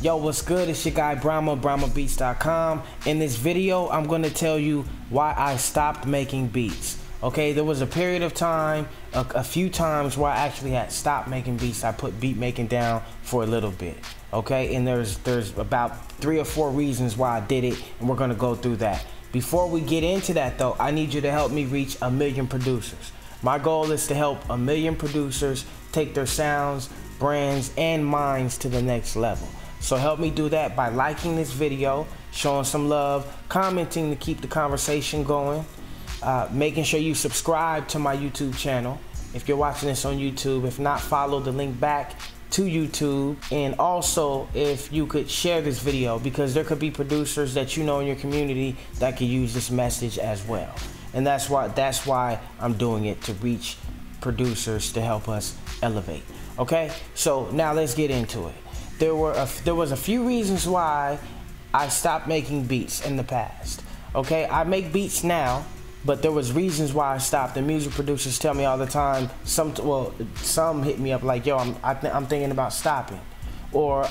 Yo, what's good? It's your guy Brahma, BrahmaBeats.com. In this video, I'm going to tell you why I stopped making beats. Okay, there was a period of time, a few times where I actually had stopped making beats. I put beat making down for a little bit. Okay, and there's about 3 or 4 reasons why I did it, and we're going to go through that. Before we get into that though, I need you to help me reach 1 million producers. My goal is to help 1 million producers take their sounds, brands, and minds to the next level. So help me do that by liking this video, showing some love, commenting to keep the conversation going, making sure you subscribe to my YouTube channel if you're watching this on YouTube. If not, follow the link back to YouTube. And also, if you could share this video, because there could be producers that you know in your community that could use this message as well. And that's why I'm doing it, to reach producers to help us elevate. Okay, so now let's get into it. There was a few reasons why I stopped making beats in the past. Okay, I make beats now, but there was reasons why I stopped. The music producers tell me all the time. Some hit me up like, "Yo, I'm thinking about stopping." Or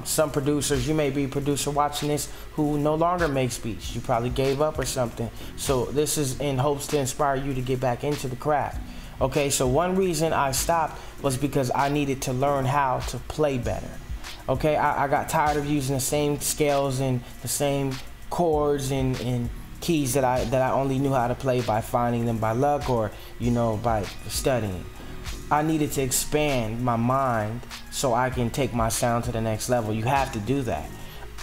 some producers, you may be a producer watching this who no longer makes beats. You probably gave up or something. So this is in hopes to inspire you to get back into the craft. Okay, so one reason I stopped was because I needed to learn how to play better. Okay, I got tired of using the same scales and the same chords and keys that I only knew how to play by finding them by luck or, you know, by studying. I needed to expand my mind so I can take my sound to the next level. You have to do that.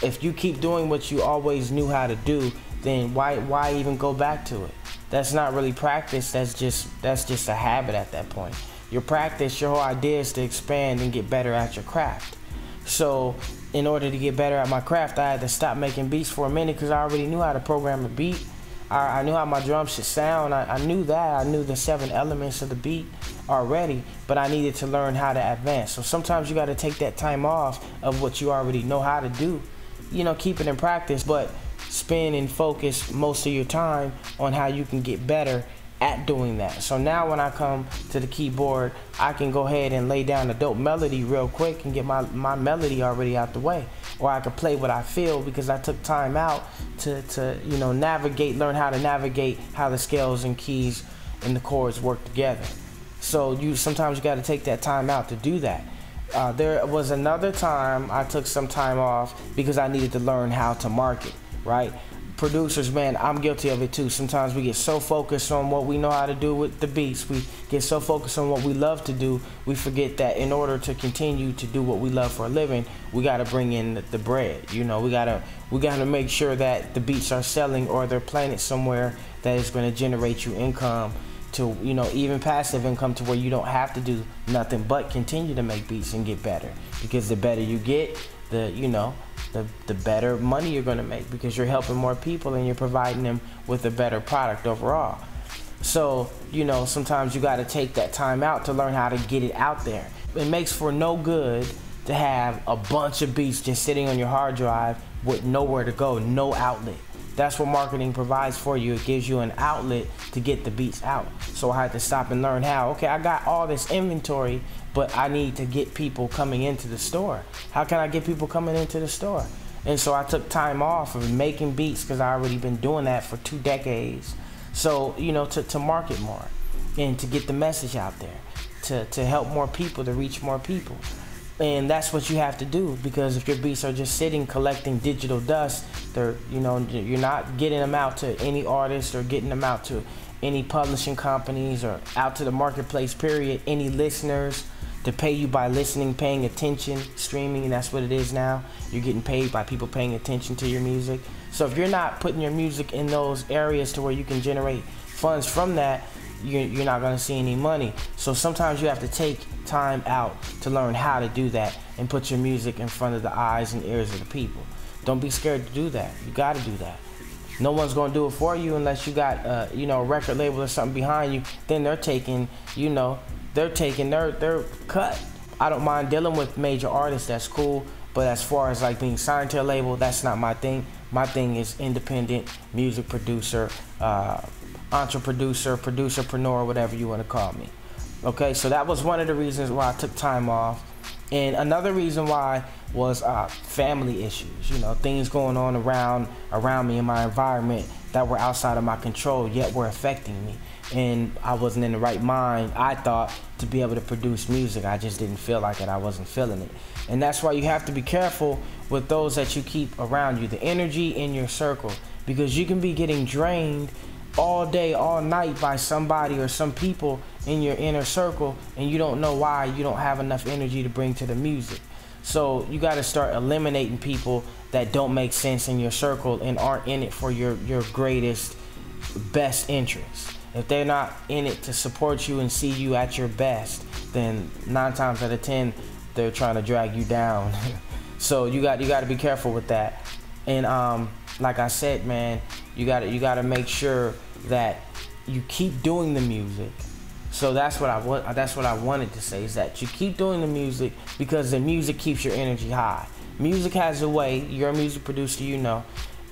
If you keep doing what you always knew how to do, then why even go back to it? That's not really practice. That's just a habit at that point. Your practice, your whole idea is to expand and get better at your craft. So in order to get better at my craft, I had to stop making beats for a minute because I already knew how to program a beat. I knew how my drums should sound. I knew that. I knew the 7 elements of the beat already, but I needed to learn how to advance. So sometimes you got to take that time off of what you already know how to do. You know, keep it in practice, but spend and focus most of your time on how you can get better at doing that. So now when I come to the keyboard, I can go ahead and lay down a dope melody real quick and get my melody already out the way. Or I could play what I feel because I took time out to you know, learn how to navigate how the scales and keys and the chords work together. So sometimes you got to take that time out to do that. There was another time I took some time off because I needed to learn how to market, right? Producers, man, I'm guilty of it too. Sometimes we get so focused on what we know how to do with the beats, we get so focused on what we love to do, we forget that in order to continue to do what we love for a living, we got to bring in the bread. You know, we gotta make sure that the beats are selling or they're playing it somewhere that is going to generate you income, to, you know, even passive income, to where you don't have to do nothing but continue to make beats and get better. Because the better you get, the better money you're going to make, because you're helping more people and you're providing them with a better product overall. So, you know, sometimes you got to take that time out to learn how to get it out there. It makes for no good to have a bunch of beats just sitting on your hard drive with nowhere to go, no outlet. That's what marketing provides for you. It gives you an outlet to get the beats out. So I had to stop and learn how. Okay, I got all this inventory, but I need to get people coming into the store. How can I get people coming into the store? And so I took time off of making beats because I already been doing that for 2 decades. So, you know, to market more and to get the message out there, to help more people, to reach more people. And that's what you have to do, because if your beats are just sitting collecting digital dust, you know, you're not getting them out to any artist or getting them out to any publishing companies or out to the marketplace, period, any listeners to pay you by listening, paying attention, streaming. That's what it is now. You're getting paid by people paying attention to your music. So if you're not putting your music in those areas to where you can generate funds from that, you're not going to see any money. So sometimes you have to take time out to learn how to do that and put your music in front of the eyes and ears of the people. Don't be scared to do that. You got to do that. No one's going to do it for you unless you got you know, a record label or something behind you. Then they're taking, you know, their cut. I don't mind dealing with major artists, that's cool, but as far as like being signed to a label, that's not my thing. My thing is independent music producer, producerpreneur, whatever you want to call me. Okay, so that was one of the reasons why I took time off. And another reason why was family issues, you know, things going on around me in my environment that were outside of my control, yet were affecting me. And I wasn't in the right mind, I thought, to be able to produce music. I just didn't feel like it. I wasn't feeling it. And that's why you have to be careful with those that you keep around you, the energy in your circle, because you can be getting drained all day, all night by somebody or some people in your inner circle, and you don't know why. You don't have enough energy to bring to the music. So you got to start eliminating people that don't make sense in your circle and aren't in it for your greatest, best interest. If they're not in it to support you and see you at your best, then 9 times out of 10, they're trying to drag you down. So you got to be careful with that. And like I said, man, you got to make sure that you keep doing the music. So that's what I wanted to say, is that you keep doing the music, because the music keeps your energy high. Music has a way, you're a music producer, you know,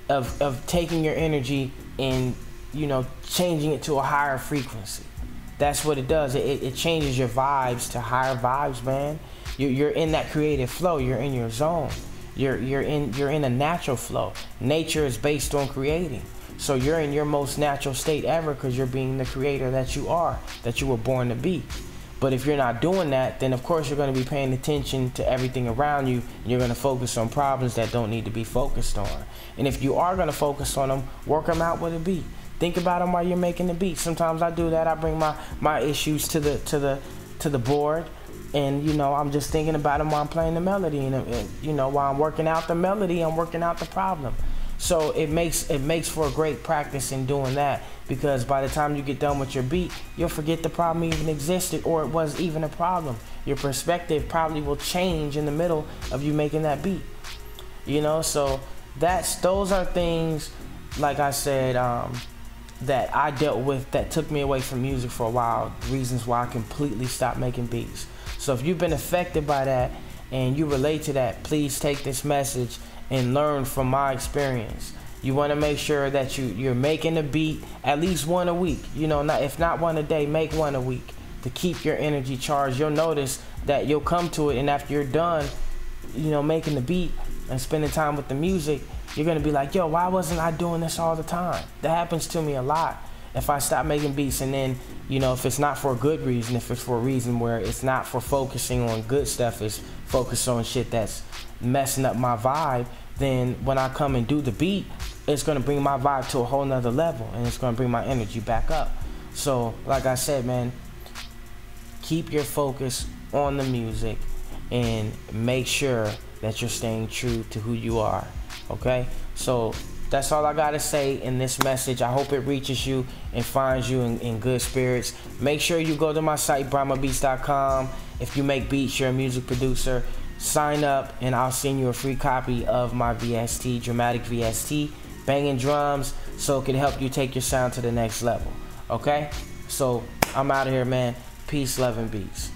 of taking your energy and, you know, changing it to a higher frequency. That's what it does. It changes your vibes to higher vibes, man. You're in that creative flow. You're in your zone. You're in a natural flow. Nature is based on creating. So you're in your most natural state ever, because you're being the creator that you are, that you were born to be. But if you're not doing that, then of course you're going to be paying attention to everything around you, and you're going to focus on problems that don't need to be focused on. And if you are going to focus on them, work them out with a beat. Think about them while you're making the beat. Sometimes I do that. I bring my issues to the board, and you know, I'm just thinking about them while I'm playing the melody, and you know, while I'm working out the melody, I'm working out the problem. So it makes for a great practice in doing that, because by the time you get done with your beat, you'll forget the problem even existed, or it was even a problem. Your perspective probably will change in the middle of you making that beat. You know, so those are things, like I said, that I dealt with that took me away from music for a while, reasons why I completely stopped making beats. So if you've been affected by that and you relate to that, please take this message and learn from my experience. You want to make sure that you're making a beat at least one a week. You know, if not one a day, make one a week to keep your energy charged. You'll notice that you'll come to it, and after you're done, you know, making the beat and spending time with the music, you're gonna be like, yo, why wasn't I doing this all the time? That happens to me a lot. If I stop making beats, and then, you know, if it's not for a good reason, if it's for a reason where it's not for focusing on good stuff, it's focused on shit that's messing up my vibe, then when I come and do the beat, it's gonna bring my vibe to a whole nother level, and it's gonna bring my energy back up. So, like I said, man, keep your focus on the music and make sure that you're staying true to who you are. Okay, so that's all I gotta say in this message. I hope it reaches you and finds you in good spirits. Make sure you go to my site, BrahmaBeats.com. If you make beats, you're a music producer, sign up and I'll send you a free copy of my VST, Dramatic VST, banging drums, so it can help you take your sound to the next level. Okay, so I'm out of here, man. Peace, love, and beats.